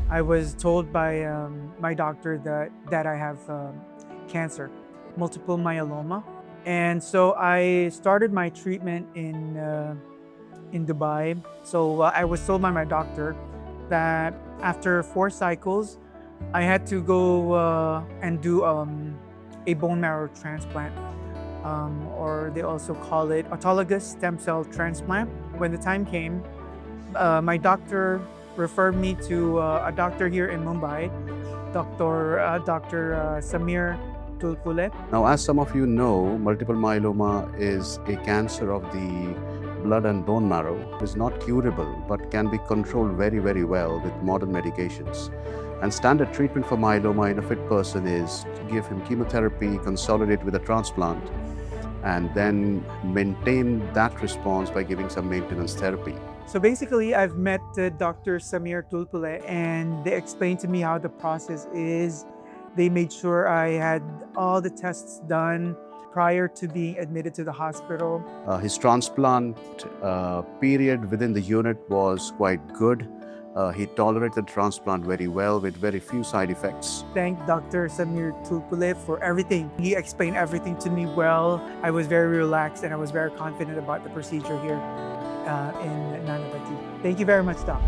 I was told by my doctor that I have cancer, multiple myeloma. And so I started my treatment in Dubai. So I was told by my doctor that after 4 cycles, I had to go and do a bone marrow transplant, or they also call it autologous stem cell transplant. When the time came, my doctor referred me to a doctor here in Mumbai, Dr. Sameer Tulpule. Now, as some of you know, multiple myeloma is a cancer of the blood and bone marrow. It is not curable, but can be controlled very, very well with modern medications. And standard treatment for myeloma in a fit person is to give him chemotherapy, consolidate with a transplant, and then maintain that response by giving some maintenance therapy. So basically, I've met Dr. Sameer Tulpule, and they explained to me how the process is. They made sure I had all the tests done prior to being admitted to the hospital. His transplant period within the unit was quite good. He tolerated transplant very well with very few side effects. Thank Dr. Sameer Tulpule for everything. He explained everything to me well. I was very relaxed and I was very confident about the procedure here in Nanavati. Thank you very much, Doc.